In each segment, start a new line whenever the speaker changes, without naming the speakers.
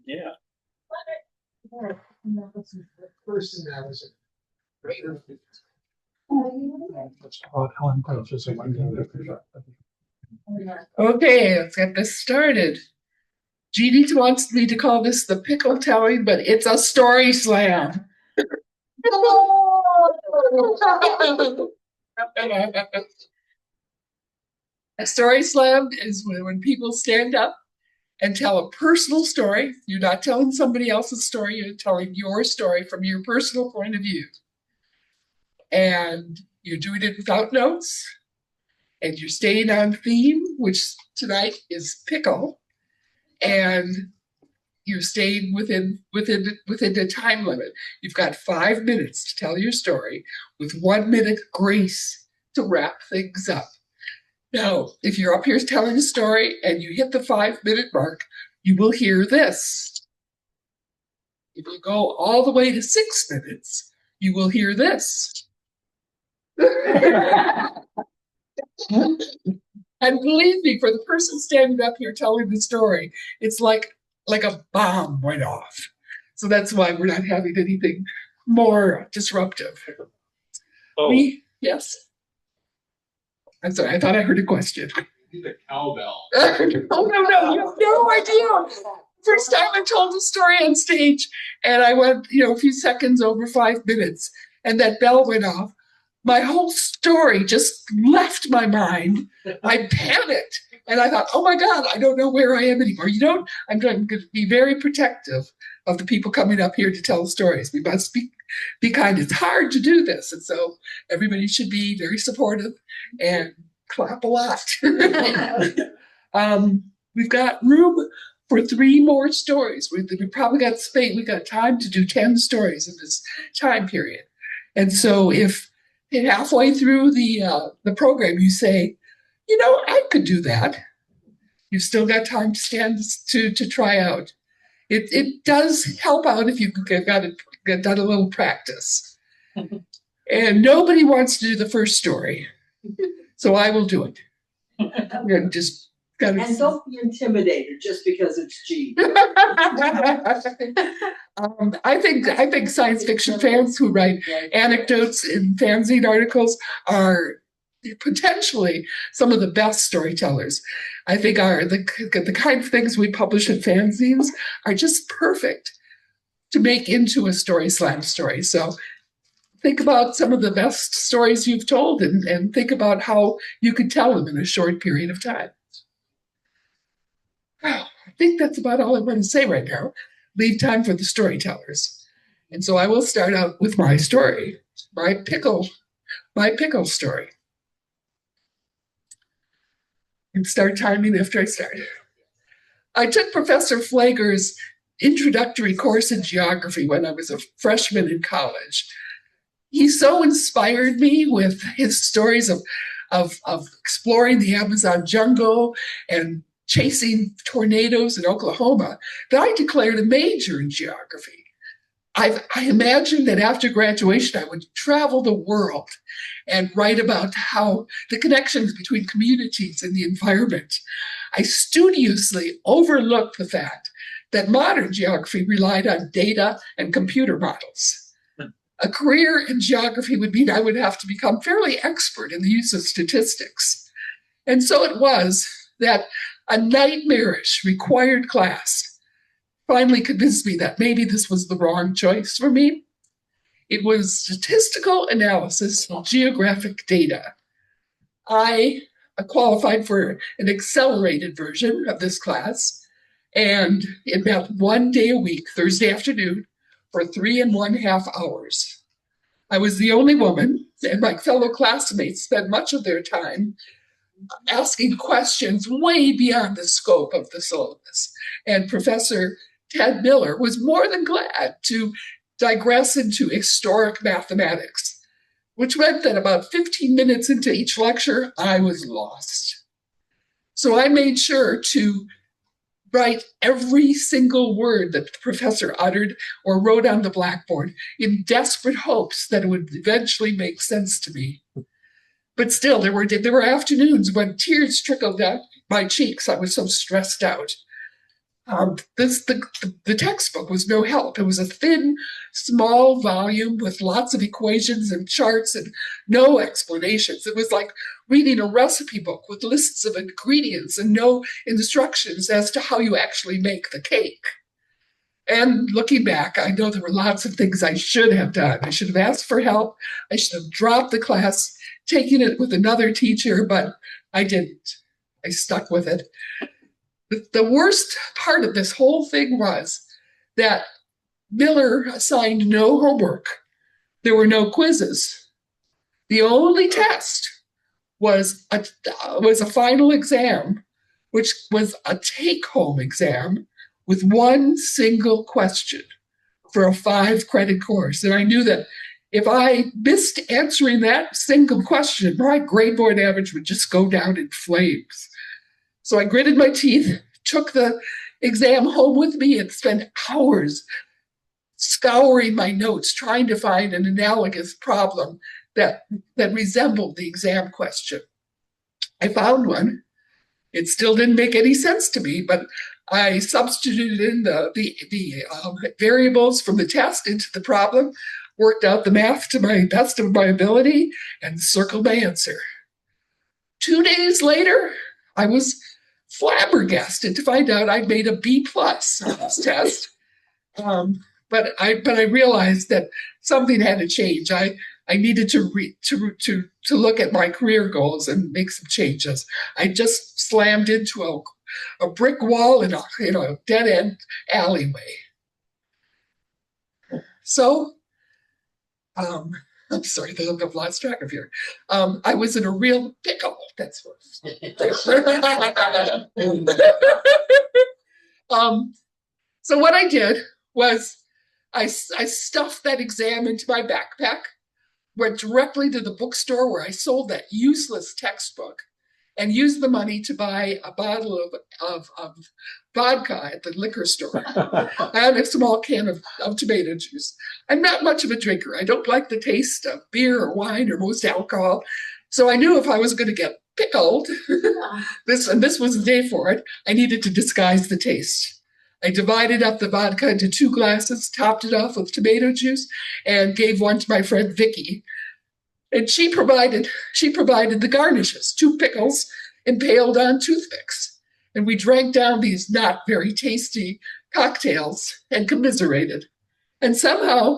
Yeah.
Person that was
Okay, let's get this started. Jeannie wants me to call this the pickle telling, but it's a story slam. A story slam is when people stand up and tell a personal story. You're not telling somebody else's story, you're telling your story from your personal point of view. And you're doing it without notes, and you're staying on theme, which tonight is pickle, and you're staying within the time limit. You've got 5 minutes to tell your story with 1 minute grace to wrap things up. Now, if you're up here telling a story and you hit the 5-minute mark, you will hear this. If you go all the way to 6 minutes, you will hear this. And believe me, for the person standing up here telling the story, it's like a bomb went off. So that's why we're not having anything more disruptive.
Oh.
Yes? I'm sorry, I thought I heard a question.
the cowbell.
Oh, no, you have no idea. First time I told a story on stage, and I went, a few seconds over 5 minutes, and that bell went off. My whole story just left my mind. I panicked, and I thought, oh my God, I don't know where I am anymore. I'm going to be very protective of the people coming up here to tell stories. We must be kind. It's hard to do this, and so everybody should be very supportive and clap a lot. We've got room for 3 more stories. We probably got space. We got time to do 10 stories in this time period. And so if halfway through the program you say, I could do that, you've still got time to try out. It does help out if you get done a little practice. And nobody wants to do the first story, so I will do it.
And don't be intimidated just because it's G.
I think science fiction fans who write anecdotes in fanzine articles are potentially some of the best storytellers. I think the kind of things we publish in fanzines are just perfect to make into a story slam story. So think about some of the best stories you've told and think about how you could tell them in a short period of time. Well, I think that's about all I'm going to say right now. Leave time for the storytellers. And so I will start out with my story, my pickle story. And start timing after I start. I took Professor Flager's introductory course in geography when I was a freshman in college. He so inspired me with his stories of exploring the Amazon jungle and chasing tornadoes in Oklahoma that I declared a major in geography. I imagined that after graduation, I would travel the world and write about how the connections between communities and the environment. I studiously overlooked the fact that modern geography relied on data and computer models. A career in geography would mean I would have to become fairly expert in the use of statistics. And so it was that a nightmarish required class finally convinced me that maybe this was the wrong choice for me. It was statistical analysis of geographic data. I qualified for an accelerated version of this class, and it meant 1 day a week, Thursday afternoon, for 3.5 hours. I was the only woman, and my fellow classmates spent much of their time asking questions way beyond the scope of the syllabus. And Professor Ted Miller was more than glad to digress into historic mathematics, which meant that about 15 minutes into each lecture, I was lost. So I made sure to write every single word that the professor uttered or wrote on the blackboard in desperate hopes that it would eventually make sense to me. But still, there were afternoons when tears trickled down my cheeks. I was so stressed out. The textbook was no help. It was a thin, small volume with lots of equations and charts and no explanations. It was like reading a recipe book with lists of ingredients and no instructions as to how you actually make the cake. And looking back, I know there were lots of things I should have done. I should have asked for help. I should have dropped the class, taken it with another teacher, but I didn't. I stuck with it. The worst part of this whole thing was that Miller assigned no homework. There were no quizzes. The only test was a final exam, which was a take-home exam with one single question for a 5-credit course. And I knew that if I missed answering that single question, my grade point average would just go down in flames. So I gritted my teeth, took the exam home with me, and spent hours scouring my notes, trying to find an analogous problem that resembled the exam question. I found one. It still didn't make any sense to me, but I substituted in the variables from the test into the problem, worked out the math to my best of my ability, and circled my answer. 2 days later, I was flabbergasted to find out I'd made a B+ on this test. But I realized that something had to change. I needed to look at my career goals and make some changes. I just slammed into a brick wall in a dead end alleyway. So, I'm sorry, I've lost track of here. I was in a real pickle. That's what. So what I did was I stuffed that exam into my backpack, went directly to the bookstore where I sold that useless textbook, and used the money to buy a bottle of vodka at the liquor store and a small can of tomato juice. I'm not much of a drinker. I don't like the taste of beer or wine or most alcohol. So I knew if I was going to get pickled, this was the day for it, I needed to disguise the taste. I divided up the vodka into 2 glasses, topped it off with tomato juice, and gave one to my friend Vicky. And she provided the garnishes, 2 pickles impaled on toothpicks. And we drank down these not very tasty cocktails and commiserated. And somehow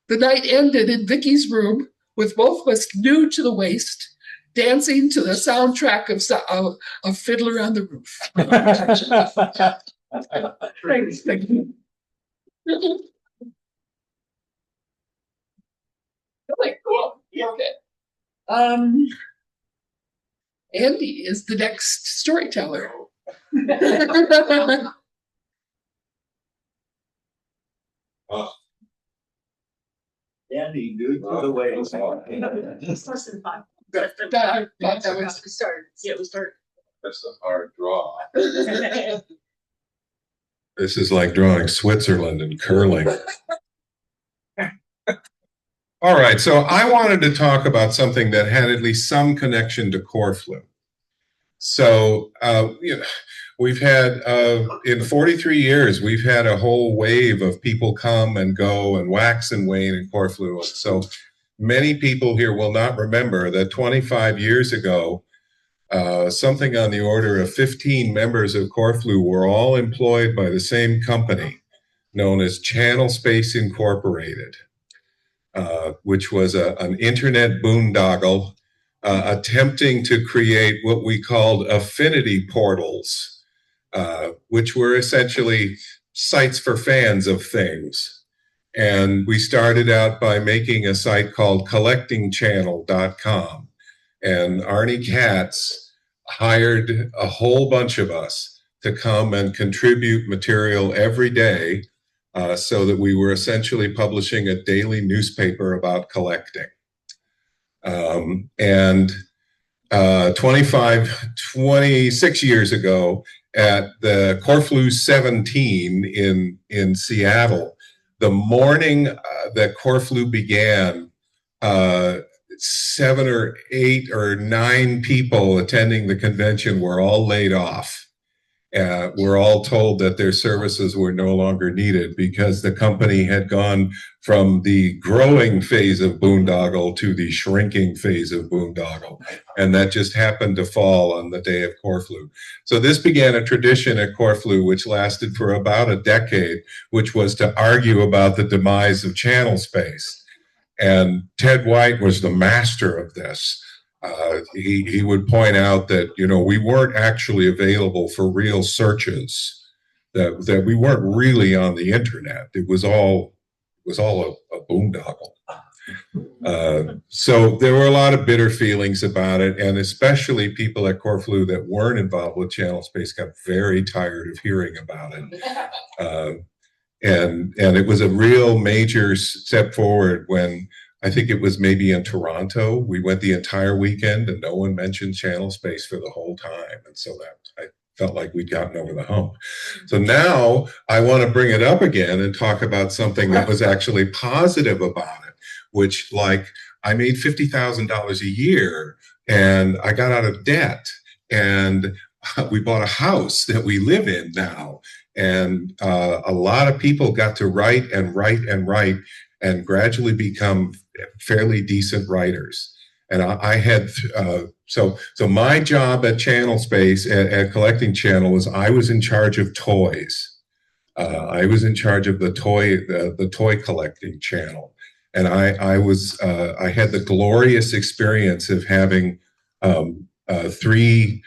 the night ended in Vicky's room with both of us nude to the waist, dancing to the soundtrack of Fiddler on the Roof. Thank you. Really cool. Okay. Andy is the next storyteller.
Andy, dude, by the way.
I thought that was
We started. Yeah, we started.
That's a hard draw. This is like drawing Switzerland and curling. All right, so I wanted to talk about something that had at least some connection to Corflue. So, we've had, in 43 years, we've had a whole wave of people come and go and wax and wane in Corflue. So many people here will not remember that 25 years ago, something on the order of 15 members of Corflue were all employed by the same company known as Channel Space Incorporated, which was an internet boondoggle attempting to create what we called affinity portals, which were essentially sites for fans of things. And we started out by making a site called collectingchannel.com. And Arnie Katz hired a whole bunch of us to come and contribute material every day so that we were essentially publishing a daily newspaper about collecting. And 26 years ago at the Corflue 17 in Seattle, the morning that Corflue began, 7 or 8 or 9 people attending the convention were all laid off. were all told that their services were no longer needed because the company had gone from the growing phase of boondoggle to the shrinking phase of boondoggle. And that just happened to fall on the day of Corflue. So this began a tradition at Corflue, which lasted for about a decade, which was to argue about the demise of channel space. And Ted White was the master of this. He would point out that, you know, we weren't actually available for real searches, that we weren't really on the internet. It was all a boondoggle. So there were a lot of bitter feelings about it, and especially people at Corflue that weren't involved with channel space got very tired of hearing about it. And it was a real major step forward when I think it was maybe in Toronto. We went the entire weekend and no one mentioned channel space for the whole time. And so that I felt like we'd gotten over the hump. So now I want to bring it up again and talk about something that was actually positive about it, which, like, I made $50,000 a year and I got out of debt and we bought a house that we live in now. And a lot of people got to write and write and write and gradually become fairly decent writers. And I had, so my job at Channel Space, at Collecting Channel, was I was in charge of toys. I was in charge of the toy collecting channel. And I had the glorious experience of having three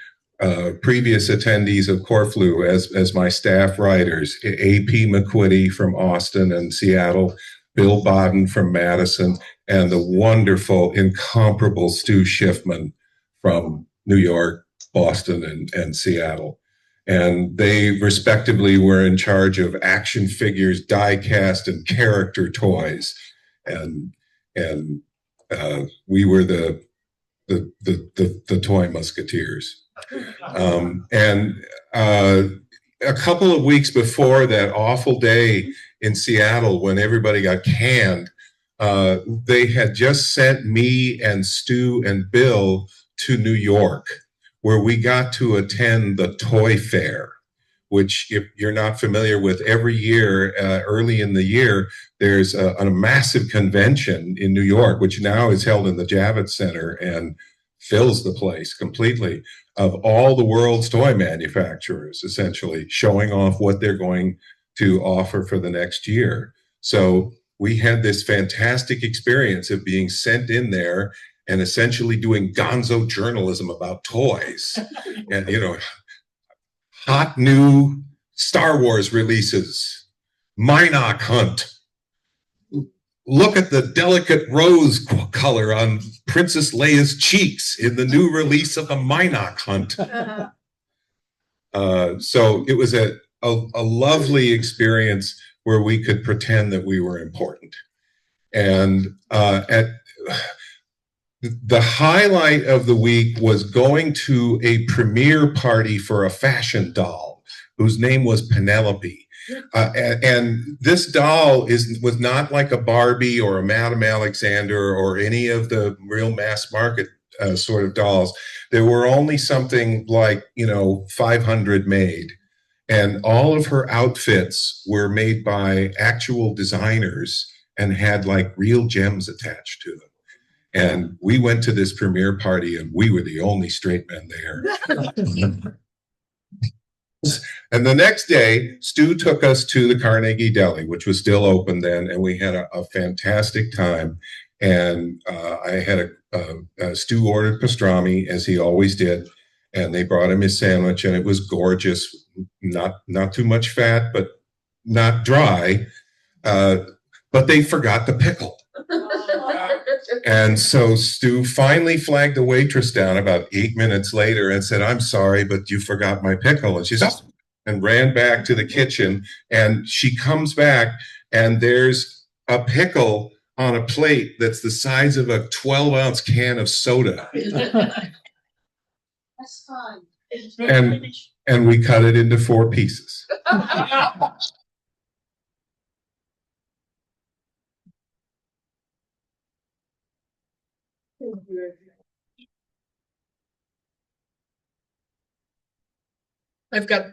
previous attendees of Corflue as my staff writers: A.P. McQuitty from Austin and Seattle, Bill Bodden from Madison, and the wonderful, incomparable Stu Schiffman from New York, Boston, and Seattle. And they respectively were in charge of action figures, die cast, and character toys. And we were the toy musketeers. A couple of weeks before that awful day in Seattle when everybody got canned, they had just sent me and Stu and Bill to New York, where we got to attend the Toy Fair, which, if you're not familiar with, every year, early in the year, there's a massive convention in New York, which now is held in the Javits Center and fills the place completely, of all the world's toy manufacturers, essentially showing off what they're going to offer for the next year. So we had this fantastic experience of being sent in there and essentially doing gonzo journalism about toys. And, you know, hot new Star Wars releases, Minoc Hunt. Look at the delicate rose color on Princess Leia's cheeks in the new release of the Minoc Hunt. So it was a lovely experience where we could pretend that we were important. And the highlight of the week was going to a premiere party for a fashion doll whose name was Penelope. And this doll was not like a Barbie or a Madame Alexander or any of the real mass market sort of dolls. There were only something like, 500 made. And all of her outfits were made by actual designers and had like real gems attached to them. And we went to this premiere party and we were the only straight men there. And the next day, Stu took us to the Carnegie Deli, which was still open then, and we had a fantastic time. And I had Stu ordered pastrami, as he always did, and they brought him his sandwich, and it was gorgeous, not too much fat, but not dry. But they forgot the pickle. And so Stu finally flagged the waitress down about 8 minutes later and said, "I'm sorry, but you forgot my pickle." And she said, and ran back to the kitchen. And she comes back and there's a pickle on a plate that's the size of a 12-ounce can of soda.
That's fun.
And we cut it into 4 pieces.
I've got.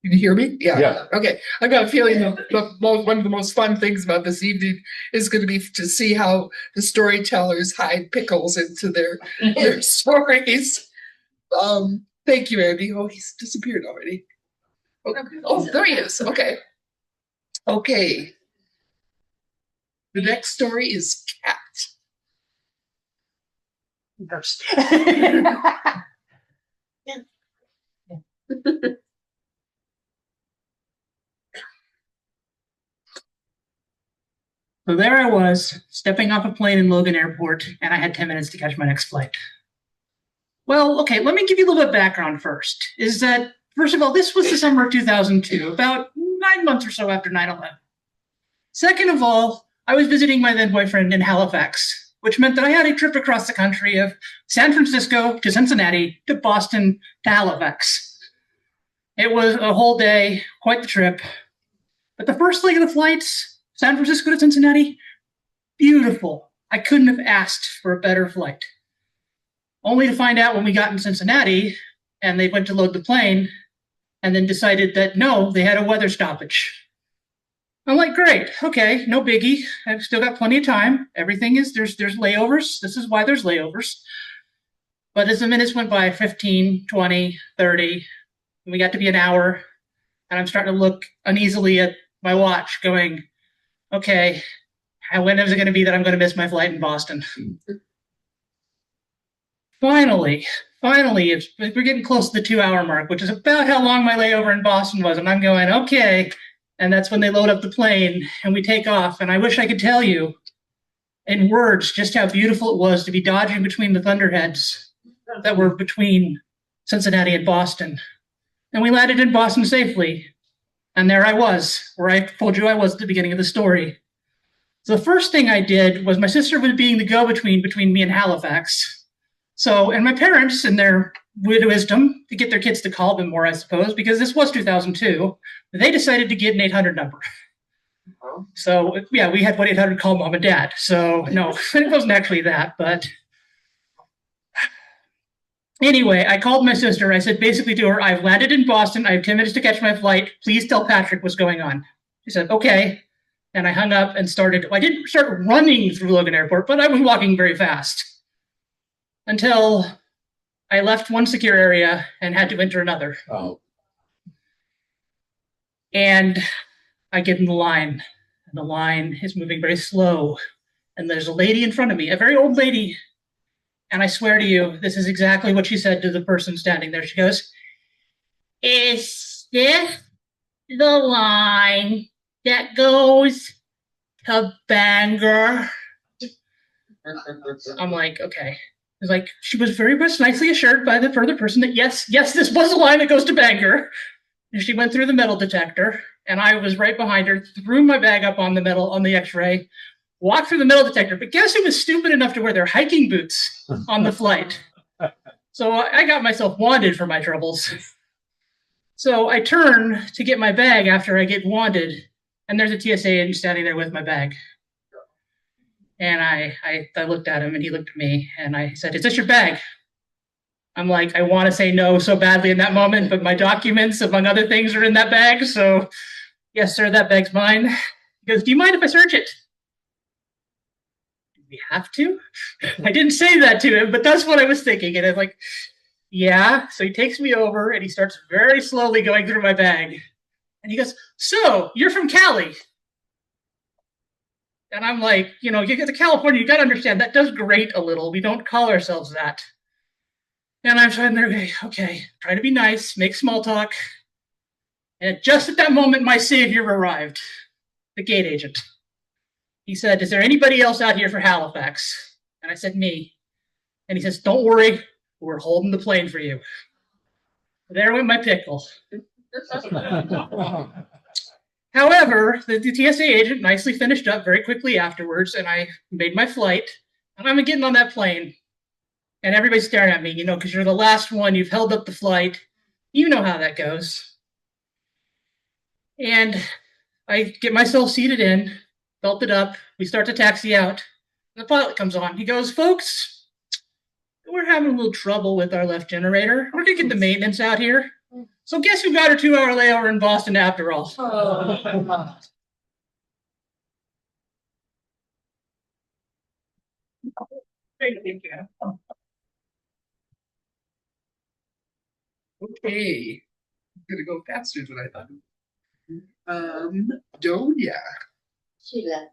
Can you hear me?
Yeah.
Okay. I've got a feeling that one of the most fun things about this evening is going to be to see how the storytellers hide pickles into their stories. Thank you, Andy. Oh, he's disappeared already. Okay. Oh, there he is. Okay. Okay. The next story is Cat.
First. So there I was, stepping off a plane in Logan Airport, and I had 10 minutes to catch my next flight. Well, okay, let me give you a little bit of background first. Is that, first of all, this was the summer of 2002, about 9 months or so after 9/11. Second of all, I was visiting my then boyfriend in Halifax, which meant that I had a trip across the country of San Francisco to Cincinnati to Boston to Halifax. It was a whole day, quite the trip. But the first leg of the flights, San Francisco to Cincinnati, beautiful. I couldn't have asked for a better flight. Only to find out when we got in Cincinnati and they went to load the plane and then decided that no, they had a weather stoppage. I'm like, great, okay, no biggie. I've still got plenty of time. Everything is, there's layovers. This is why there's layovers. But as the minutes went by, 15, 20, 30, and we got to be an hour, and I'm starting to look uneasily at my watch going, okay, when is it going to be that I'm going to miss my flight in Boston? Finally, we're getting close to the 2-hour mark, which is about how long my layover in Boston was. And I'm going, okay. And that's when they load up the plane and we take off. And I wish I could tell you in words just how beautiful it was to be dodging between the thunderheads that were between Cincinnati and Boston. And we landed in Boston safely. And there I was, where I told you I was at the beginning of the story. So the first thing I did was my sister was being the go-between between me and Halifax. So, and my parents, in their wisdom, to get their kids to call them more, I suppose, because this was 2002, they decided to get an 800 number. So, yeah, we had 1-800 call mom and dad. So, no, it wasn't actually that, but anyway, I called my sister. I said basically to her, I've landed in Boston. I have 10 minutes to catch my flight. Please tell Patrick what's going on. She said, okay. And I hung up and started, I didn't start running through Logan Airport, but I was walking very fast until I left one secure area and had to enter another.
Oh.
And I get in the line, and the line is moving very slow. And there's a lady in front of me, a very old lady. And I swear to you, this is exactly what she said to the person standing there. She goes, "Is this the line that goes to Bangor?" I'm like, okay. It's like, she was very much nicely assured by the further person that yes, this was a line that goes to Bangor. And she went through the metal detector, and I was right behind her, threw my bag up on the x-ray, walked through the metal detector. But guess who was stupid enough to wear their hiking boots on the flight? So I got myself wanted for my troubles. So I turn to get my bag after I get wanted, and there's a TSA agent standing there with my bag. And I looked at him, and he looked at me, and I said, "Is this your bag?" I'm like, I want to say no so badly in that moment, but my documents, among other things, are in that bag. So, yes, sir, that bag's mine. He goes, "Do you mind if I search it?" Do we have to? I didn't say that to him, but that's what I was thinking. And I'm like, yeah. So he takes me over, and he starts very slowly going through my bag. And he goes, "So, you're from Cali?" And I'm like, you get to California, you got to understand, that does grate a little. We don't call ourselves that. And I'm trying to, okay, try to be nice, make small talk. And just at that moment, my savior arrived, the gate agent. He said, "Is there anybody else out here for Halifax?" And I said, "Me." And he says, "Don't worry, we're holding the plane for you." There went my pickle. However, the TSA agent nicely finished up very quickly afterwards, and I made my flight. And I'm getting on that plane. And everybody's staring at me, because you're the last one. You've held up the flight. You know how that goes. And I get myself seated in, belted up. We start to taxi out. The pilot comes on. He goes, "Folks, we're having a little trouble with our left generator. We're gonna get the maintenance out here. So guess who got a 2-hour layover in Boston after all?
Oh.
Okay. I'm gonna go faster than I thought. Donya.
She left.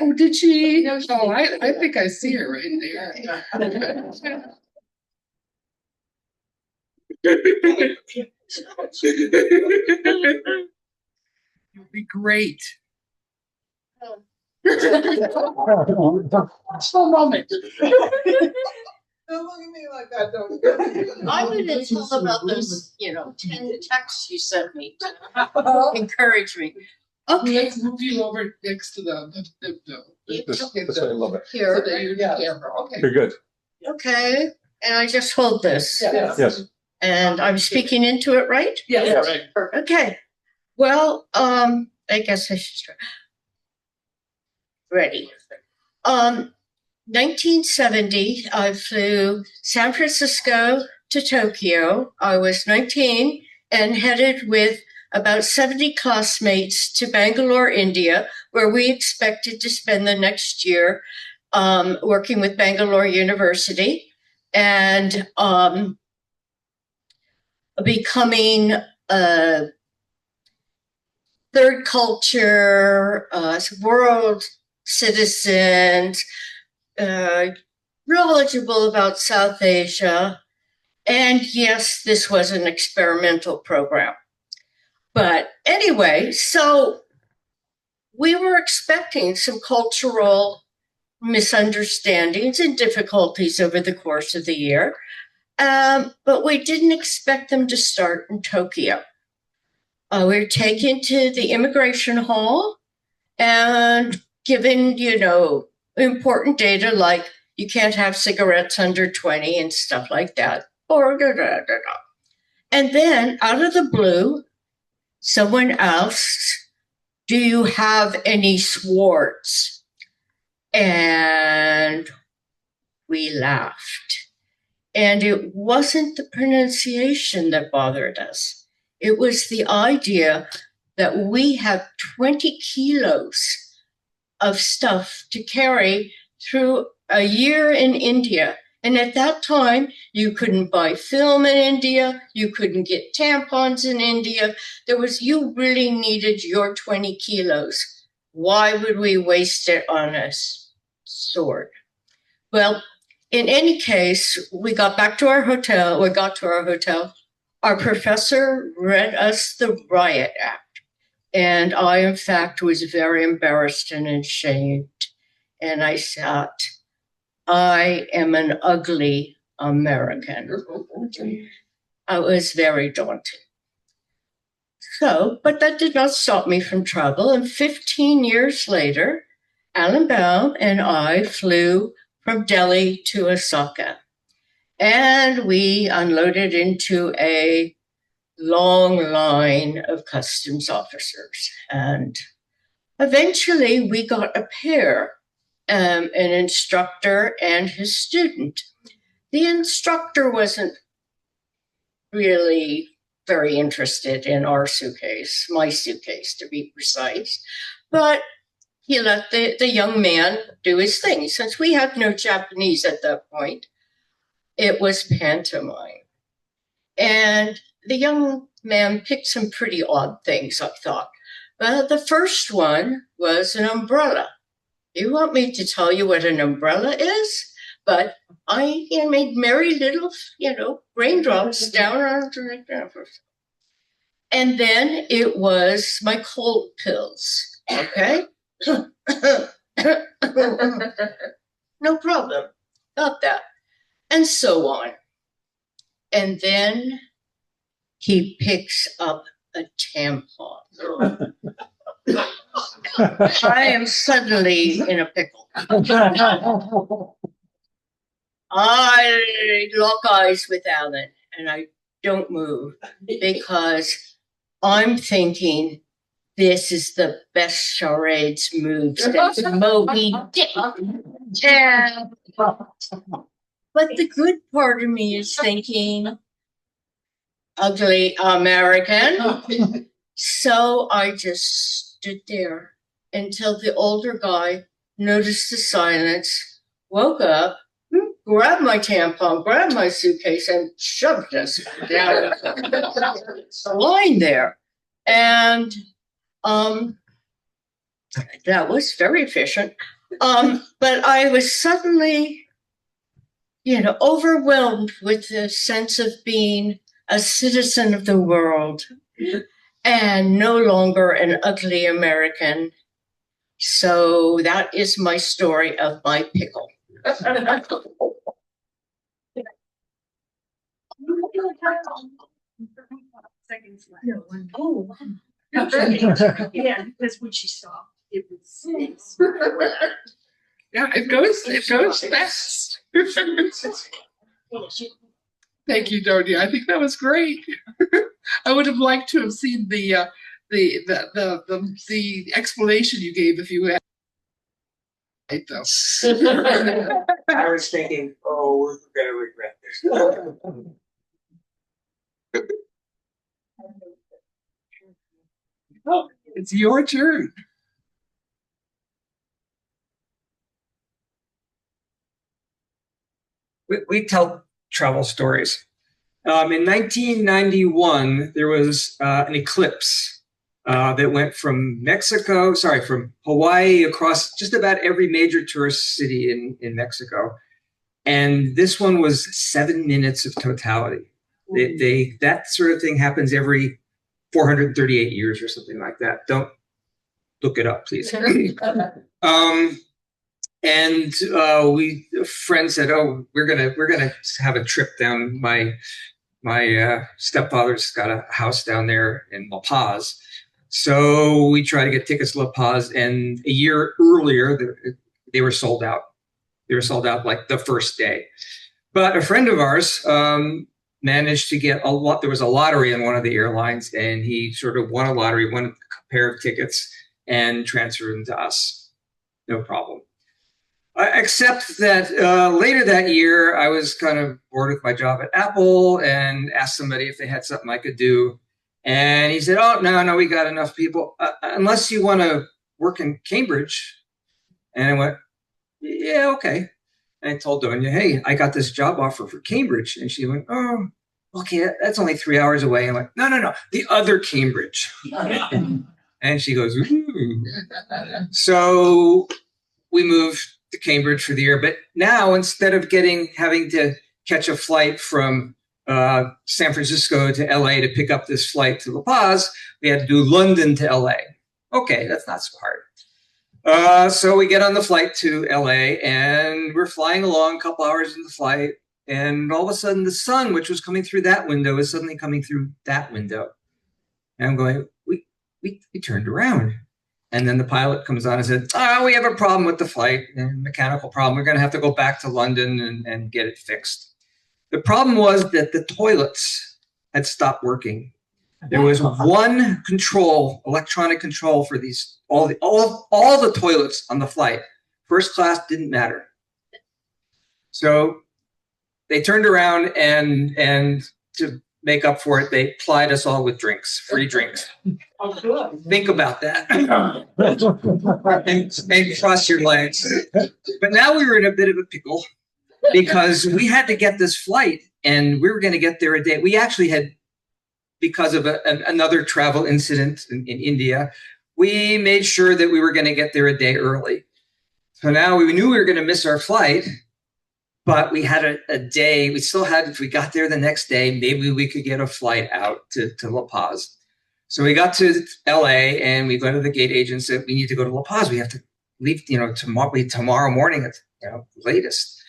Oh, did she?
No, she
Oh,
didn't.
I think I see her right there. You'll be great.
Just a moment. Don't look at me like that, don't.
I would have told about those, 10 texts you sent me to encourage me. Okay,
Let's move you over next to the
This way a little bit.
so
here.
that you're the camera. Okay.
You're good.
Okay, and I just hold this.
Yes.
Yes.
And I'm speaking into it, right?
Yes.
Okay. Well, I guess I should start. Ready. 1970, I flew San Francisco to Tokyo. I was 19 and headed with about 70 classmates to Bangalore, India, where we expected to spend the next year working with Bangalore University and becoming a third culture, world citizens, knowledgeable about South Asia. And yes, this was an experimental program. But anyway, so we were expecting some cultural misunderstandings and difficulties over the course of the year. But we didn't expect them to start in Tokyo. We were taken to the immigration hall and given, important data like you can't have cigarettes under 20 and stuff like that. And then out of the blue, someone asks, do you have any swords? And we laughed. And it wasn't the pronunciation that bothered us. It was the idea that we have 20 kilos of stuff to carry through a year in India. And at that time, you couldn't buy film in India. You couldn't get tampons in India. You really needed your 20 kilos. Why would we waste it on a sword? Well, in any case, we got to our hotel. Our professor read us the Riot Act. And I, in fact, was very embarrassed and ashamed. And I thought, I am an ugly American. I was very daunting. But that did not stop me from travel. And 15 years later, Alan Baum and I flew from Delhi to Osaka. And we unloaded into a long line of customs officers. And eventually we got a pair, an instructor and his student. The instructor wasn't really very interested in our suitcase, my suitcase to be precise, but he let the young man do his thing. Since we had no Japanese at that point, it was pantomime. And the young man picked some pretty odd things, I thought. The first one was an umbrella. You want me to tell you what an umbrella is? But I made merry little, raindrops down onto the. And then it was my cold pills, okay? No problem, got that. And so on. And then he picks up a tampon. I am suddenly in a pickle. I lock eyes with Alan and I don't move because I'm thinking this is the best charades move since Moby Dick. But the good part of me is thinking, ugly American. So I just stood there until the older guy noticed the silence, woke up, grabbed my tampon, grabbed my suitcase, and shoved us down the line there. And that was very efficient. But I was suddenly, overwhelmed with the sense of being a citizen of the world and no longer an ugly American. So that is my story of my pickle.
Yeah, because when she saw it was.
Yeah, it goes fast. Thank you, Donya. I think that was great. I would have liked to have seen the explanation you gave if you had though.
I was thinking, oh, we're gonna regret this.
It's your turn.
We tell travel stories. In 1991, there was an eclipse that went from Hawaii across just about every major tourist city in Mexico. And this one was 7 minutes of totality. That sort of thing happens every 438 years or something like that. Don't look it up, please. And a friend said, "Oh, we're gonna have a trip down. My stepfather's got a house down there in La Paz." So we tried to get tickets to La Paz, and a year earlier they were sold out. They were sold out like the first day. But a friend of ours managed to get a lot. There was a lottery on one of the airlines, and he sort of won a pair of tickets, and transferred them to us. No problem. Except that later that year, I was kind of bored with my job at Apple and asked somebody if they had something I could do. And he said, "Oh, no, we got enough people. Unless you want to work in Cambridge." And I went, "Yeah, okay." And I told Donya, "Hey, I got this job offer for Cambridge." And she went, "Oh, okay, that's only 3 hours away." And I'm like, no, the other Cambridge. And she goes, "Ooh." So we moved to Cambridge for the year. But now, instead of having to catch a flight from San Francisco to LA to pick up this flight to La Paz, we had to do London to LA. Okay, that's not so hard. So we get on the flight to LA, and we're flying along a couple hours in the flight, and all of a sudden the sun, which was coming through that window, is suddenly coming through that window. And I'm going, we turned around. And then the pilot comes on and said, "We have a problem with the flight, a mechanical problem. We're going to have to go back to London and get it fixed." The problem was that the toilets had stopped working. There was one electronic control for all the toilets on the flight. First class didn't matter. So they turned around and to make up for it, they plied us all with free drinks.
Oh, good.
Think about that. and cross your legs. But now we were in a bit of a pickle because we had to get this flight, and we were going to get there a day. We actually had, because of another travel incident in India, we made sure that we were going to get there a day early. So now we knew we were going to miss our flight, but we had a day. We still had, if we got there the next day, maybe we could get a flight out to La Paz. So we got to LA, and we went to the gate agent and said, "We need to go to La Paz. We have to leave, tomorrow morning at latest."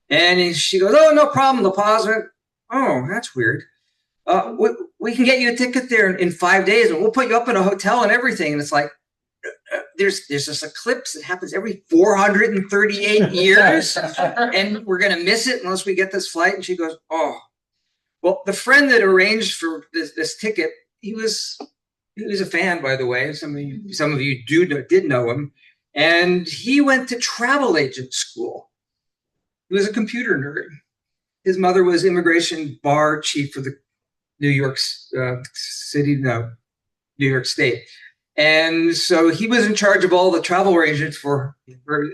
And she goes, "Oh, no problem, La Paz." Went, "Oh, that's weird. We can get you a ticket there in 5 days, and we'll put you up in a hotel and everything." And it's like, there's this eclipse that happens every 438 years, and we're going to miss it unless we get this flight. And she goes, "Oh, well, the friend that arranged for this ticket, he was a fan, by the way. Some of you did know him, and he went to travel agent school. He was a computer nerd, his mother was immigration bar chief for the New York New York State. And so he was in charge of all the travel arrangements for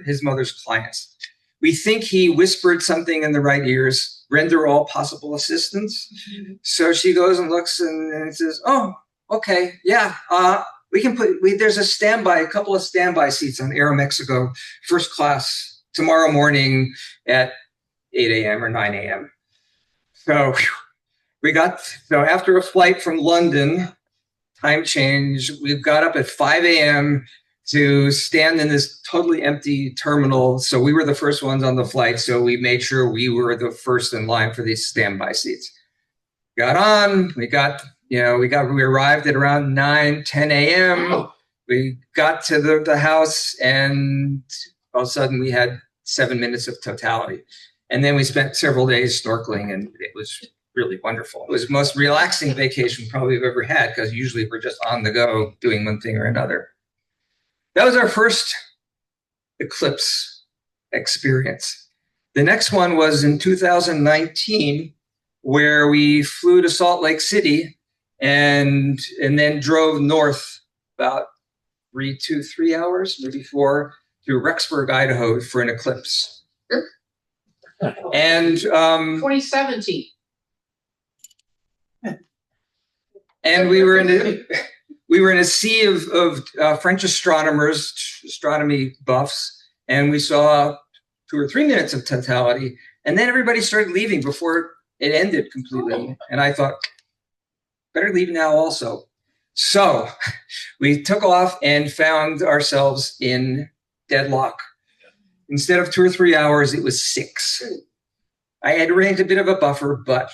his mother's clients. We think he whispered something in the right ears, render all possible assistance. So she goes and looks and says, oh, okay, yeah, we can there's a couple of standby seats on Aeromexico, first class, tomorrow morning at 8 a.m. or 9 a.m. So after a flight from London, time change, we got up at 5 a.m. to stand in this totally empty terminal. So we were the first ones on the flight. So we made sure we were the first in line for these standby seats. Got on, we arrived at around 9, 10 a.m. Wow. We got to the house, and all of a sudden we had 7 minutes of totality. And then we spent several days snorkeling, and it was really wonderful. It was the most relaxing vacation probably I've ever had, because usually we're just on the go doing one thing or another. That was our first eclipse experience. The next one was in 2019, where we flew to Salt Lake City and then drove north about 3 hours, maybe 4, to Rexburg, Idaho for an eclipse. And
2017.
And we were in a sea of French astronomers, astronomy buffs, and we saw 2 or 3 minutes of totality, and then everybody started leaving before it ended completely. And I thought, better leave now also. So we took off and found ourselves in deadlock. Instead of 2 or 3 hours, it was 6. I had arranged a bit of a buffer, but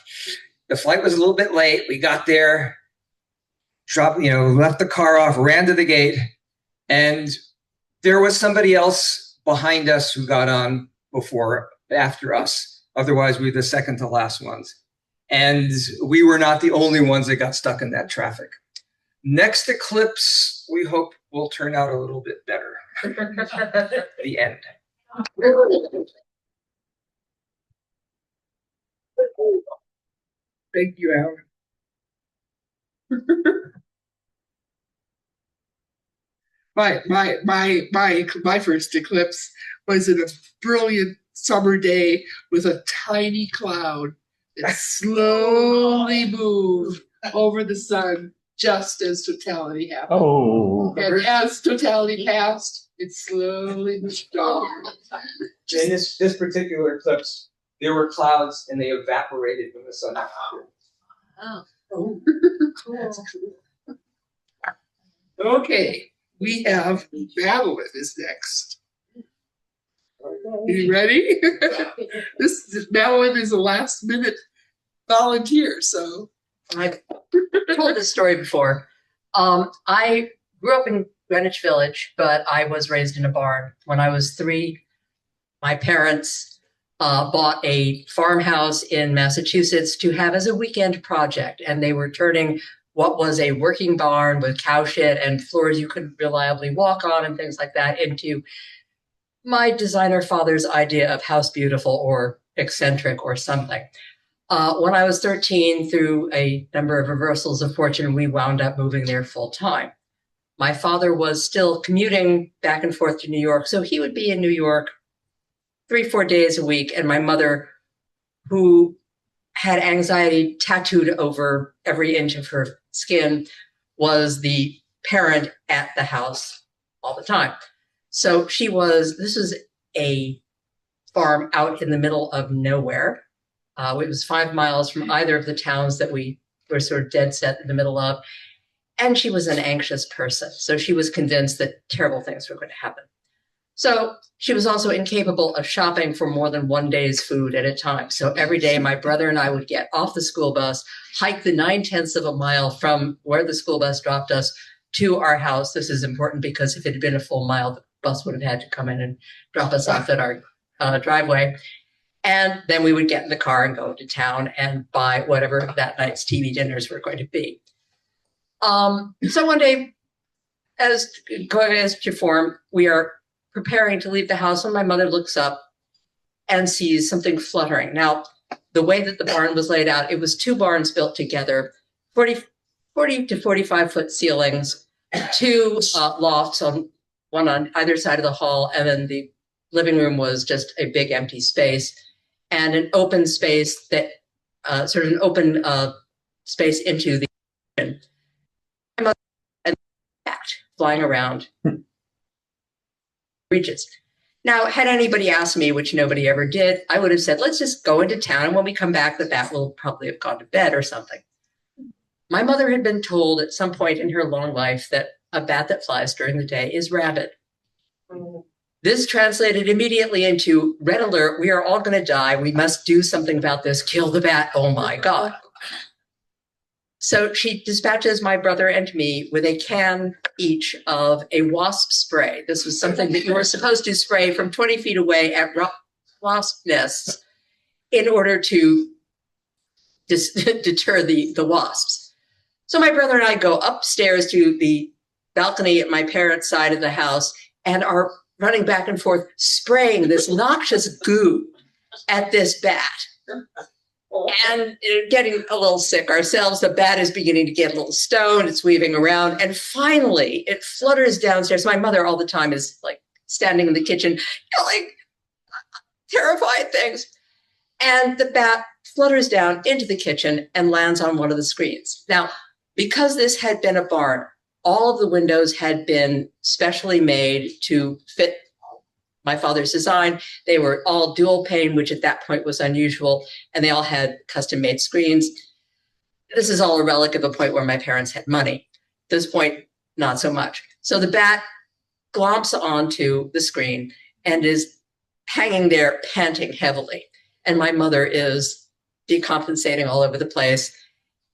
the flight was a little bit late. We got there, left the car off, ran to the gate, and there was somebody else behind us who got on after us. Otherwise, we were the second to last ones. And we were not the only ones that got stuck in that traffic. Next eclipse, we hope will turn out a little bit better. The end.
Thank you, Alan. My first eclipse was in a brilliant summer day with a tiny cloud that slowly moved over the sun just as totality happened.
Oh.
And as totality passed, it slowly moved on.
In this particular eclipse, there were clouds and they evaporated when the sun appeared.
Oh.
Oh, cool. That's cool. Okay, we have Madeline is next. You ready? Madeline is a last minute volunteer, so.
I've told this story before. I grew up in Greenwich Village, but I was raised in a barn. When I was 3, my parents bought a farmhouse in Massachusetts to have as a weekend project. And they were turning what was a working barn with cow shit and floors you couldn't reliably walk on and things like that into my designer father's idea of house beautiful or eccentric or something. When I was 13, through a number of reversals of fortune, we wound up moving there full time. My father was still commuting back and forth to New York, so he would be in New York 3-4 days a week. And my mother, who had anxiety tattooed over every inch of her skin, was the parent at the house all the time. So this was a farm out in the middle of nowhere. It was 5 miles from either of the towns that we were sort of dead set in the middle of. And she was an anxious person. So she was convinced that terrible things were going to happen. So she was also incapable of shopping for more than 1 day's food at a time. So every day my brother and I would get off the school bus, hike the 9/10 of a mile from where the school bus dropped us to our house. This is important because if it had been a full mile, the bus would have had to come in and drop us off at our driveway. And then we would get in the car and go to town and buy whatever that night's TV dinners were going to be. So one day, as to form, we are preparing to leave the house when my mother looks up and sees something fluttering. Now, the way that the barn was laid out, it was two barns built together, 40 to 45-foot ceilings, two lofts, one on either side of the hall, and then the living room was just a big empty space, and an open space that sort of an open space into the kitchen. My mother had a cat flying around reaches. Now, had anybody asked me, which nobody ever did, I would have said, let's just go into town, and when we come back, the bat will probably have gone to bed or something. My mother had been told at some point in her long life that a bat that flies during the day is rabid. This translated immediately into red alert. We are all going to die. We must do something about this. Kill the bat. Oh my God. So she dispatches my brother and me with a can each of a wasp spray. This was something that you were supposed to spray from 20 feet away at wasp nests in order to deter the wasps. So my brother and I go upstairs to the balcony at my parents' side of the house and are running back and forth, spraying this noxious goo at this bat. And getting a little sick ourselves. The bat is beginning to get a little stoned. It's weaving around. And finally, it flutters downstairs. My mother all the time is like standing in the kitchen, yelling terrified things. And the bat flutters down into the kitchen and lands on one of the screens. Now, because this had been a barn, all of the windows had been specially made to fit my father's design. They were all dual pane, which at that point was unusual, and they all had custom-made screens. This is all a relic of a point where my parents had money. At this point, not so much. So the bat glomps onto the screen and is hanging there, panting heavily. And my mother is decompensating all over the place.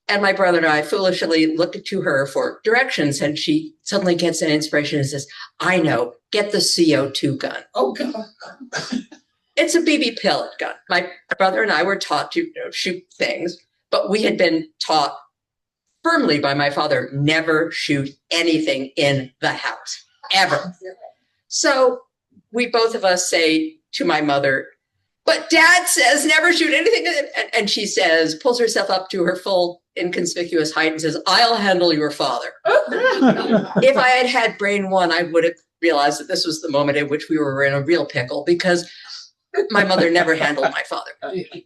And my brother and I foolishly look to her for directions, and she suddenly gets an inspiration and says, I know, get the CO2 gun.
Oh, God.
It's a BB pellet gun. My brother and I were taught to shoot things, but we had been taught firmly by my father, never shoot anything in the house, ever. So we both of us say to my mother, but Dad says never shoot anything. And she says, pulls herself up to her full inconspicuous height and says, I'll handle your father. If I had had brain one, I would have realized that this was the moment in which we were in a real pickle, because my mother never handled my father.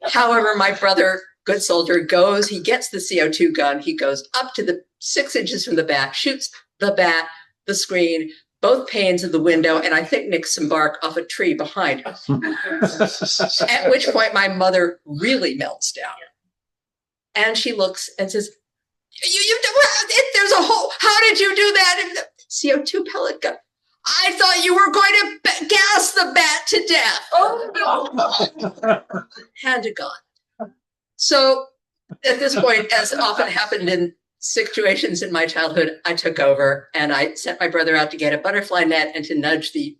However, my brother, good soldier, goes, he gets the CO2 gun, he goes up to the 6 inches from the bat, shoots the bat, the screen, both panes of the window, and I think nicks some bark off a tree behind us. At which point my mother really melts down. And she looks and says, there's a hole. How did you do that? CO2 pellet gun. I thought you were going to gas the bat to death. Oh, no. Hand a gun. So at this point, as often happened in situations in my childhood, I took over and I sent my brother out to get a butterfly net and to nudge the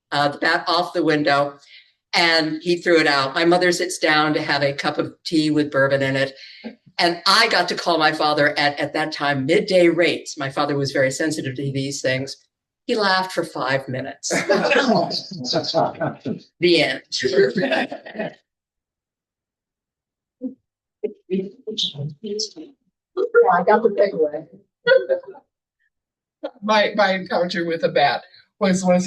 bat off the window. And he threw it out. My mother sits down to have a cup of tea with bourbon in it. And I got to call my father at that time, midday rates. My father was very sensitive to these things. He laughed for 5 minutes. The end.
I got the takeaway.
My encounter with a bat was when I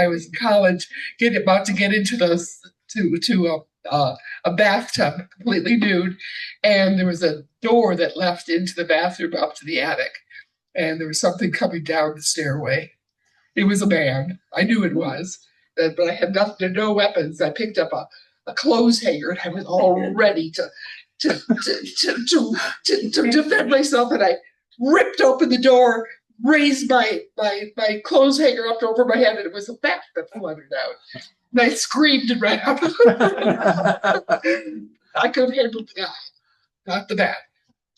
was in college, about to get into a bathtub, completely nude, and there was a door that left into the bathroom up to the attic, and there was something coming down the stairway. It was a man. I knew it was, but I had no weapons. I picked up a clothes hanger, and I was all ready to defend myself, and I ripped open the door, raised my clothes hanger up over my head, and it was a bat that fluttered out. And I screamed and ran out. I could handle the guy, not the bat.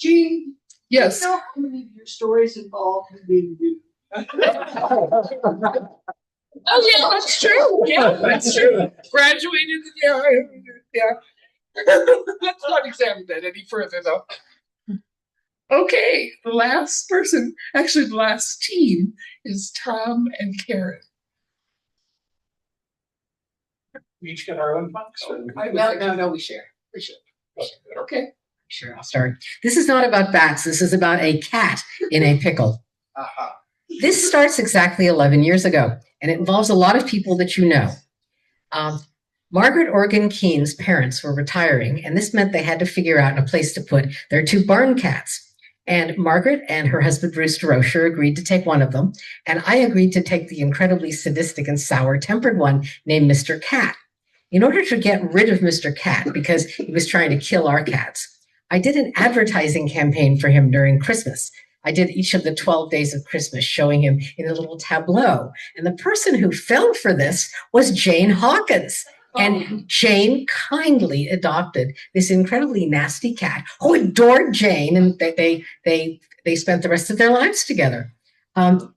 Jeanne,
Yes.
you know how many of your stories involve being nude?
Oh yeah, that's true. Yeah, that's true. Graduated. Yeah. Let's not examine that any further, though. Okay, the last person, actually the last team, is Tom and Karen.
We each get our own box.
No, we share.
We should. Okay.
Sure, I'll start. This is not about bats. This is about a cat in a pickle. This starts exactly 11 years ago, and it involves a lot of people that you know. Margaret Organ Keene's parents were retiring, and this meant they had to figure out a place to put their 2 barn cats. And Margaret and her husband, Bruce DeRocher, agreed to take one of them, and I agreed to take the incredibly sadistic and sour-tempered one named Mr. Cat. In order to get rid of Mr. Cat, because he was trying to kill our cats, I did an advertising campaign for him during Christmas. I did each of the 12 days of Christmas, showing him in a little tableau. And the person who fell for this was Jane Hawkins. And Jane kindly adopted this incredibly nasty cat who adored Jane, and they spent the rest of their lives together.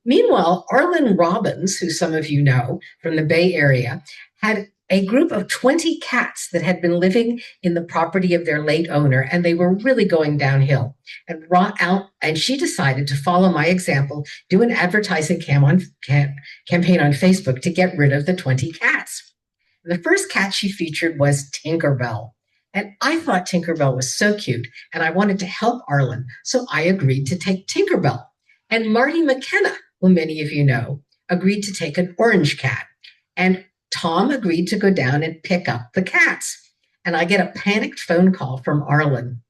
Meanwhile, Arlen Robbins, who some of you know from the Bay Area, had a group of 20 cats that had been living in the property of their late owner, and they were really going downhill. And she decided to follow my example, do an advertising campaign on Facebook to get rid of the 20 cats. The first cat she featured was Tinkerbell. And I thought Tinkerbell was so cute, and I wanted to help Arlen, so I agreed to take Tinkerbell. And Marty McKenna, who many of you know, agreed to take an orange cat. And Tom agreed to go down and pick up the cats. And I get a panicked phone call from Arlen.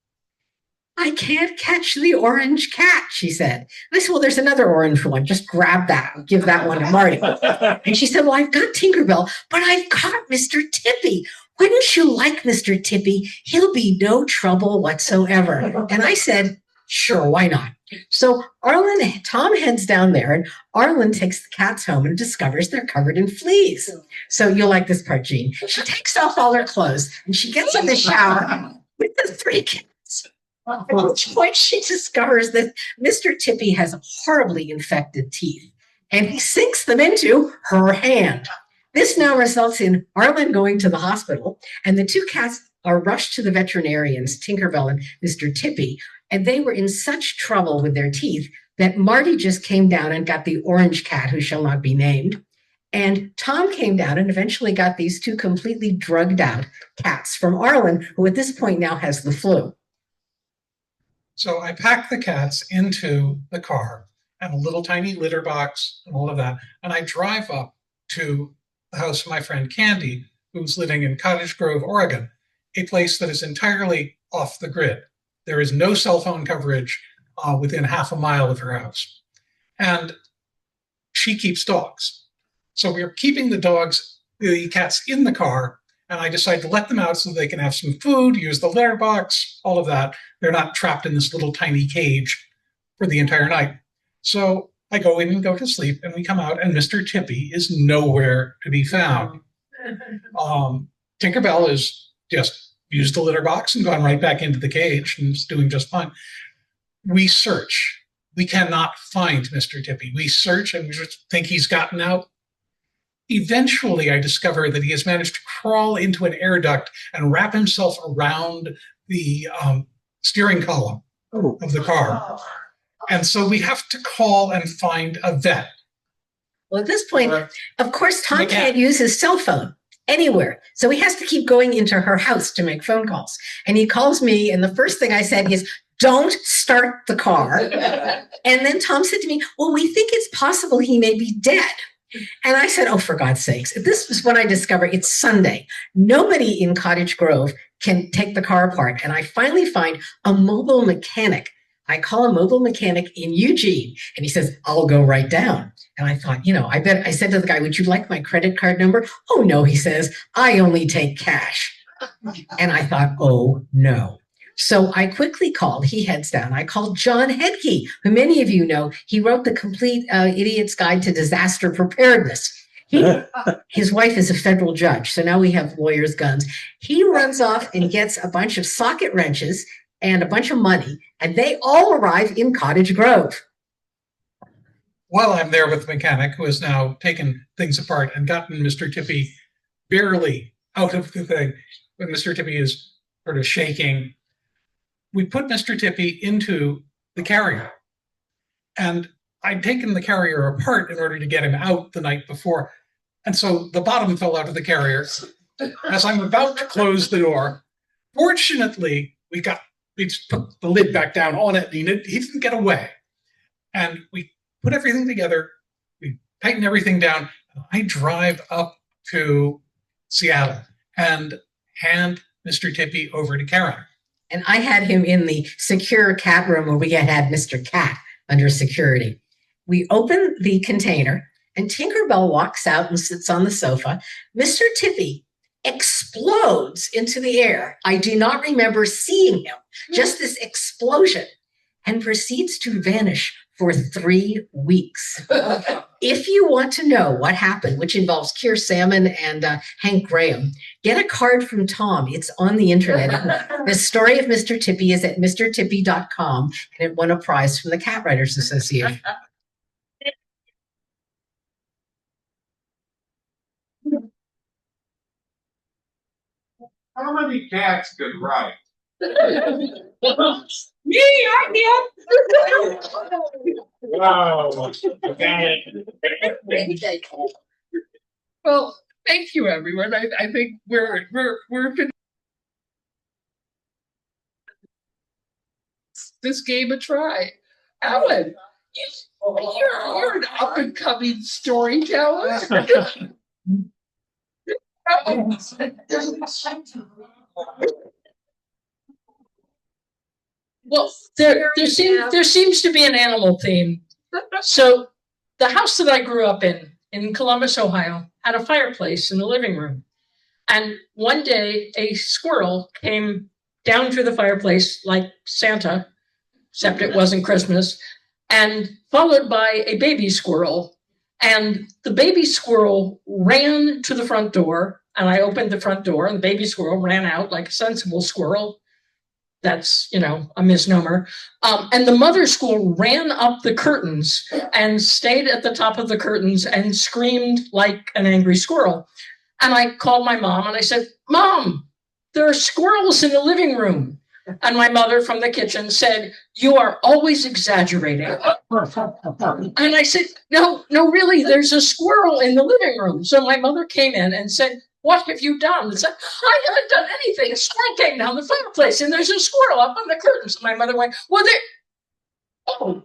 I can't catch the orange cat, she said. I said, well, there's another orange one. Just grab that and give that one to Marty. And she said, well, I've got Tinkerbell, but I've got Mr. Tippy. Wouldn't you like Mr. Tippy? He'll be no trouble whatsoever. And I said, sure, why not? So Tom heads down there, and Arlen takes the cats home and discovers they're covered in fleas. So you'll like this part, Jean. She takes off all her clothes, and she gets in the shower with the 3 cats. At which point she discovers that Mr. Tippy has horribly infected teeth, and he sinks them into her hand. This now results in Arlen going to the hospital, and the 2 cats are rushed to the veterinarians, Tinkerbell and Mr. Tippy, and they were in such trouble with their teeth that Marty just came down and got the orange cat, who shall not be named, and Tom came down and eventually got these 2 completely drugged out cats from Arlen, who at this point now has the flu.
So I packed the cats into the car and a little tiny litter box and all of that. And I drive up to the house of my friend Candy, who's living in Cottage Grove, Oregon, a place that is entirely off the grid. There is no cell phone coverage within half a mile of her house. And she keeps dogs. So we're keeping the cats in the car, and I decide to let them out so they can have some food, use the litter box, all of that. They're not trapped in this little tiny cage for the entire night. So I go in and go to sleep, and we come out, and Mr. Tippy is nowhere to be found. Tinkerbell has just used the litter box and gone right back into the cage and is doing just fine. We search. We cannot find Mr. Tippy. We search, and we just think he's gotten out. Eventually, I discover that he has managed to crawl into an air duct and wrap himself around the steering column of the car. And so we have to call and find a vet.
Well, at this point, of course, Tom can't use his cell phone anywhere. So he has to keep going into her house to make phone calls. And he calls me, and the first thing I said is, don't start the car. And then Tom said to me, well, we think it's possible he may be dead. And I said, oh, for God's sakes. This was when I discovered it's Sunday. Nobody in Cottage Grove can take the car apart. And I finally find a mobile mechanic. I call a mobile mechanic in Eugene, and he says, I'll go right down. And I thought, I said to the guy, would you like my credit card number? Oh, no, he says, I only take cash. And I thought, oh, no. So I quickly called. He heads down. I called John Hedke, who many of you know. He wrote the Complete Idiot's Guide to Disaster Preparedness. His wife is a federal judge, so now we have lawyers' guns. He runs off and gets a bunch of socket wrenches and a bunch of money, and they all arrive in Cottage Grove.
While I'm there with the mechanic, who has now taken things apart and gotten Mr. Tippy barely out of the thing, when Mr. Tippy is sort of shaking, we put Mr. Tippy into the carrier. And I'd taken the carrier apart in order to get him out the night before. And so the bottom fell out of the carrier. As I'm about to close the door, Fortunately, we just put the lid back down on it. He didn't get away. And we put everything together. We tighten everything down. I drive up to Seattle and hand Mr. Tippy over to Karen.
And I had him in the secure cat room where we had Mr. Cat under security. We open the container and Tinkerbell walks out and sits on the sofa. Mr. Tippy explodes into the air. I do not remember seeing him, just this explosion, and proceeds to vanish for 3 weeks. If you want to know what happened, which involves Keir Salmon and Hank Graham, get a card from Tom. It's on the internet. The story of Mr. Tippy is at mrtippy.com, and it won a prize from the Cat Writers Association.
How many cats could write?
Me, I
Wow.
Well, thank you, everyone. I think we're this game a try. Alan, you're an up and coming storyteller.
Well, there seems to be an animal theme. So the house that I grew up in Columbus, Ohio, had a fireplace in the living room. And one day a squirrel came down through the fireplace like Santa, except it wasn't Christmas, and followed by a baby squirrel. And the baby squirrel ran to the front door, and I opened the front door, and the baby squirrel ran out like a sensible squirrel. That's, a misnomer. And the mother squirrel ran up the curtains and stayed at the top of the curtains and screamed like an angry squirrel. And I called my mom and I said, "Mom, there are squirrels in the living room." And my mother from the kitchen said, "You are always exaggerating." And I said, no, really, there's a squirrel in the living room. So my mother came in and said, "What have you done?" I said, "I haven't done anything. A squirrel came down the fireplace and there's a squirrel up on the curtains." And my mother went, "Well, there." Oh.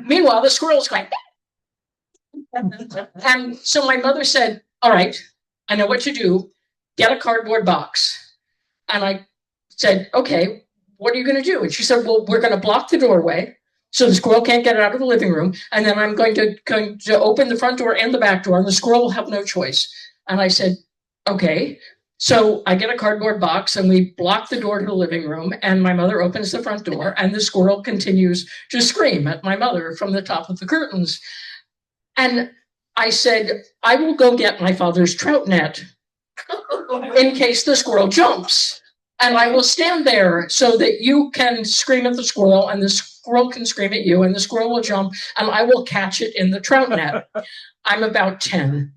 Meanwhile, the squirrel's going. And so my mother said, "All right, I know what to do. Get a cardboard box." And I said, "Okay, what are you going to do?" And she said, "Well, we're going to block the doorway so the squirrel can't get out of the living room. And then I'm going to open the front door and the back door, and the squirrel will have no choice." And I said, "Okay." So I get a cardboard box and we block the door to the living room, and my mother opens the front door and the squirrel continues to scream at my mother from the top of the curtains. And I said, "I will go get my father's trout net in case the squirrel jumps. And I will stand there so that you can scream at the squirrel and the squirrel can scream at you and the squirrel will jump and I will catch it in the trout net." I'm about 10.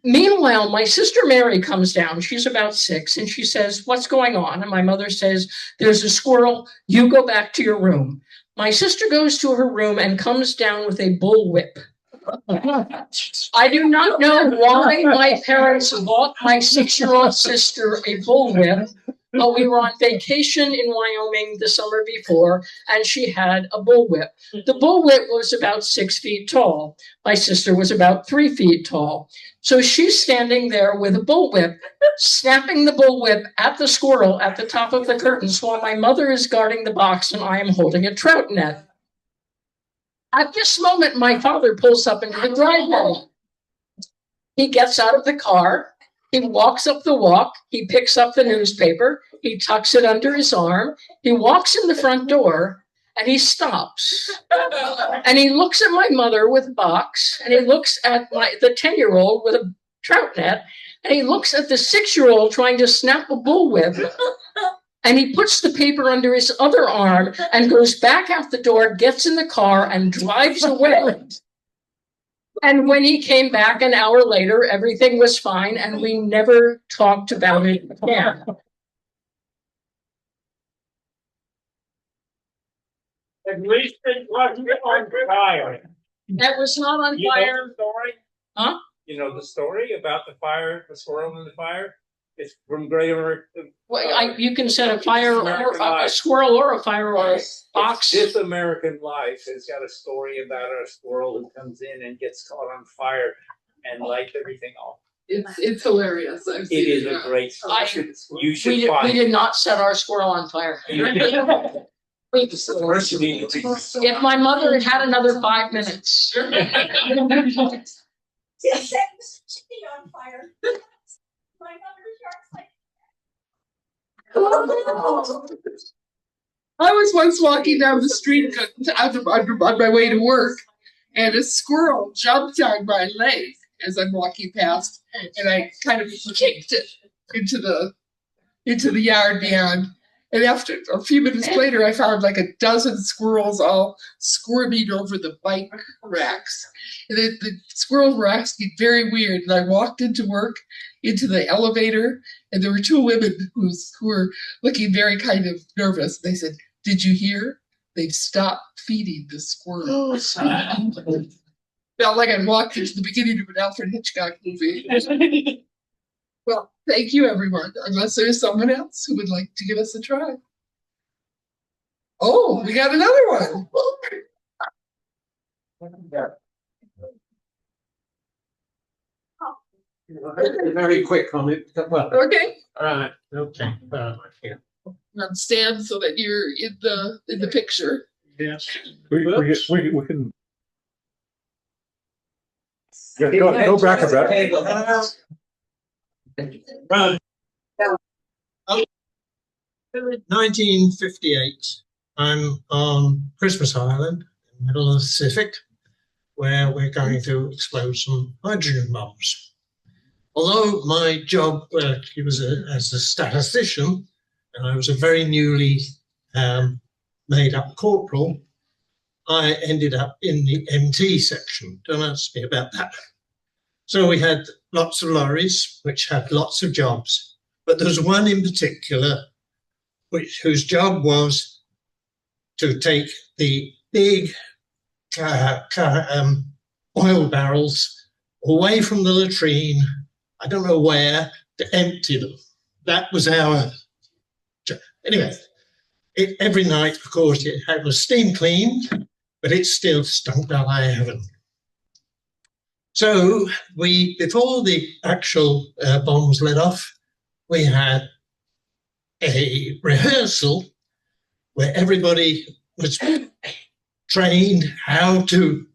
Meanwhile, my sister Mary comes down. She's about 6, and she says, "What's going on?" And my mother says, "There's a squirrel. You go back to your room." My sister goes to her room and comes down with a bullwhip. I do not know why my parents bought my 6-year-old sister a bullwhip, but we were on vacation in Wyoming the summer before, and she had a bullwhip. The bullwhip was about 6 feet tall. My sister was about 3 feet tall. So she's standing there with a bullwhip, snapping the bullwhip at the squirrel at the top of the curtains while my mother is guarding the box and I am holding a trout net. At this moment, my father pulls up into the driveway. He gets out of the car. He walks up the walk. He picks up the newspaper. He tucks it under his arm. He walks in the front door and he stops. And he looks at my mother with a box. And he looks at the 10-year-old with a trout net. And he looks at the 6-year-old trying to snap a bullwhip. And he puts the paper under his other arm and goes back out the door, gets in the car, and drives away. And when he came back an hour later, everything was fine, and we never talked about it again.
At least it wasn't on fire.
That was not on fire.
You know the story?
Huh?
You know the story about the fire, the squirrel in the fire? It's from Great American.
Well, you can set a fire or a squirrel or a fire or a fox.
This American Life has got a story about a squirrel who comes in and gets caught on fire and lights everything off.
It's hilarious. I've
It
seen
is
now.
a great story. You should
We
find
did not set our squirrel on fire. If my mother had had another 5 minutes.
Yes, that was chicken on fire. My mother's yard's like.
I was once walking down the street on my way to work, and a squirrel jumped on my leg as I'm walking past, and I kind of kicked it into the yard beyond. And after a few minutes later, I found like a dozen squirrels all squirming over the bike racks. And the squirrels were acting very weird. And I walked into work, into the elevator, and there were two women who were looking very kind of nervous. They said, "Did you hear? They've stopped feeding the squirrels." Felt like I walked into the beginning of an Alfred Hitchcock movie. Well, thank you, everyone. Unless there's someone else who would like to give us a try. Oh, we got another one.
Very quick on it. Well,
Okay.
all right. Okay. Yeah.
Now stand so that you're in the picture.
Yes.
We can. Yeah, go back a bit.
1958. I'm on Christmas Island in the middle of the Pacific, where we're going to explode some hydrogen bombs. Although my job was as a statistician, and I was a very newly made up corporal, I ended up in the MT section. Don't ask me about that. So we had lots of lorries, which had lots of jobs. But there was one in particular whose job was to take the big oil barrels away from the latrine, I don't know where, to empty them. That was our job. Anyway, every night, of course, it was steam cleaned, but it still stunk to high heaven. So before the actual bombs let off, we had a rehearsal where everybody was trained how to,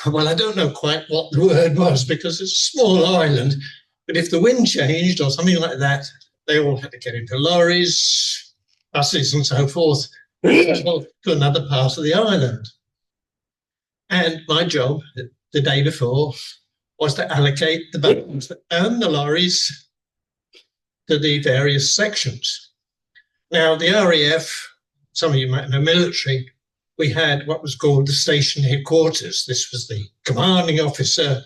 well, I don't know quite what the word was because it's a small island, but if the wind changed or something like that, they all had to get into lorries, buses and so forth to another part of the island. And my job the day before was to allocate the boats and the lorries to the various sections. Now, the RAF, some of you might know military, we had what was called the station headquarters. This was the commanding officer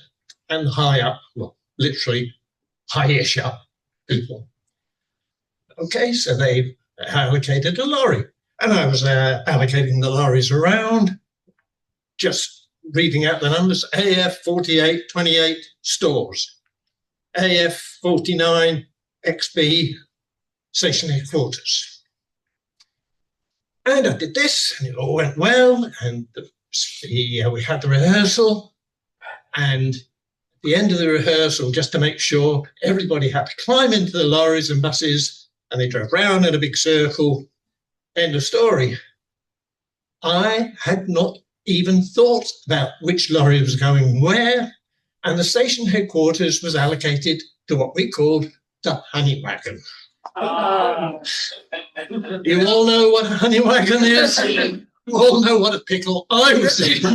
and the high up, well, literally high-ish up people. Okay, so they allocated a lorry. And I was allocating the lorries around, just reading out the numbers, AF 4828 stores, AF 49 XB station headquarters. And I did this, and it all went well, and we had the rehearsal, and at the end of the rehearsal, just to make sure, everybody had to climb into the lorries and buses, and they drove round in a big circle. End of story. I had not even thought about which lorry was going where, and the station headquarters was allocated to what we called the honey wagon. You all know what a honey wagon is? You all know what a pickle I was in.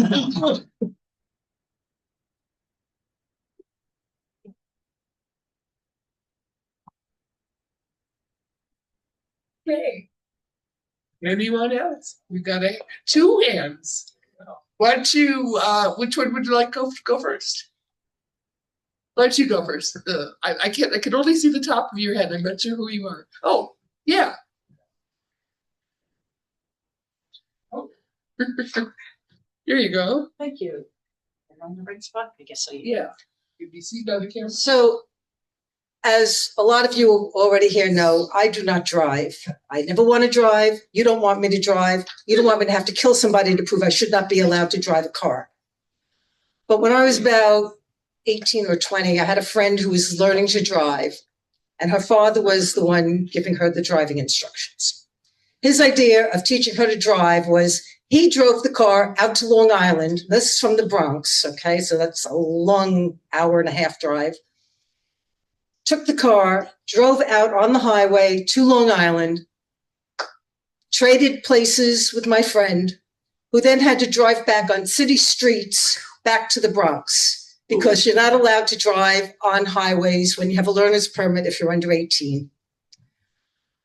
Okay. Anyone else? We've got two hands. Why don't you, which one would you like to go first? Why don't you go first? I can only see the top of your head. I'm not sure who you are. Oh, yeah. Oh. Here you go.
Thank you. I'm on the right spot, I guess.
Yeah. You'd be seen by the camera.
So
as a lot of you already here know, I do not drive. I never want to drive. You don't want me to drive. You don't want me to have to kill somebody to prove I should not be allowed to drive a car. But when I was about 18 or 20, I had a friend who was learning to drive, and her father was the one giving her the driving instructions. His idea of teaching her to drive was he drove the car out to Long Island. This is from the Bronx, okay? So that's a long hour-and-a-half drive. Took the car, drove out on the highway to Long Island, traded places with my friend, who then had to drive back on city streets back to the Bronx, because you're not allowed to drive on highways when you have a learner's permit if you're under 18.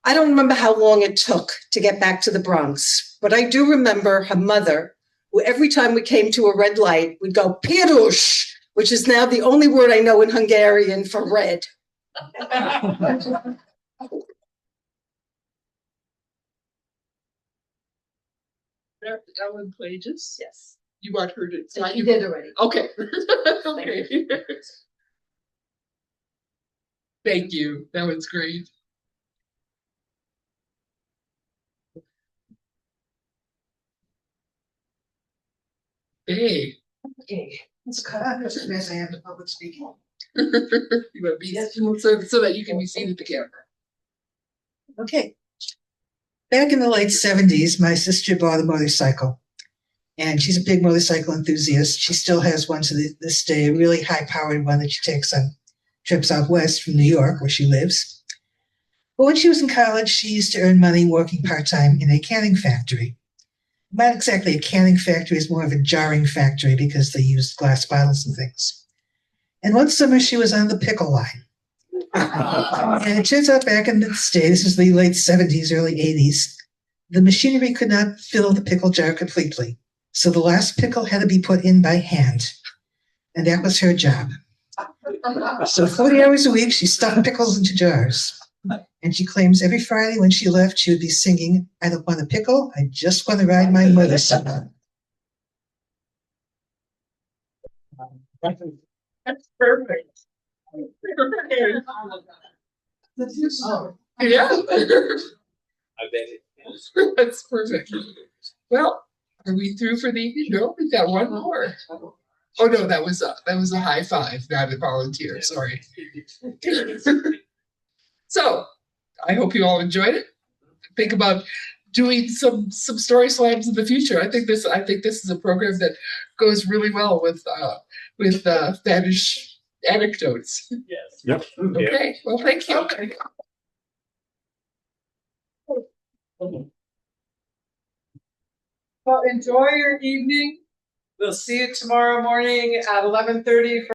I don't remember how long it took to get back to the Bronx, but I do remember her mother, who every time we came to a red light would go, "Pirush," which is now the only word I know in Hungarian for red.
That Ellen Pages?
Yes.
You want her to?
You did already.
Okay. Okay. Thank you. That was great. Hey.
Okay. Let's cut out as soon as I have the public speaking.
You want to be so that you can be seen at the camera.
Okay. Back in the late 70s, my sister bought a motorcycle. And she's a big motorcycle enthusiast. She still has one to this day, a really high-powered one that she takes on trips out west from New York, where she lives. But when she was in college, she used to earn money working part-time in a canning factory. Not exactly a canning factory, it's more of a jarring factory because they used glass bottles and things. And one summer, she was on the pickle line. And it turns out back in the day, this is the late 70s, early 80s, the machinery could not fill the pickle jar completely. So the last pickle had to be put in by hand. And that was her job. So 40 hours a week, she stuffed pickles into jars. And she claims every Friday when she left, she would be singing, "I don't want a pickle, I just want to ride my motorcycle."
That's perfect. Yeah.
I bet it is.
That's perfect. Well, are we through for the evening? No, we've got one more. Oh no, that was a high five, not a volunteer. Sorry. So, I hope you all enjoyed it. Think about doing some story slams in the future. I think this is a program that goes really well with Spanish anecdotes.
Yes.
Yep.
Okay. Well, thank you. Okay.
Well, enjoy your evening.
We'll see you tomorrow morning at 11:30 for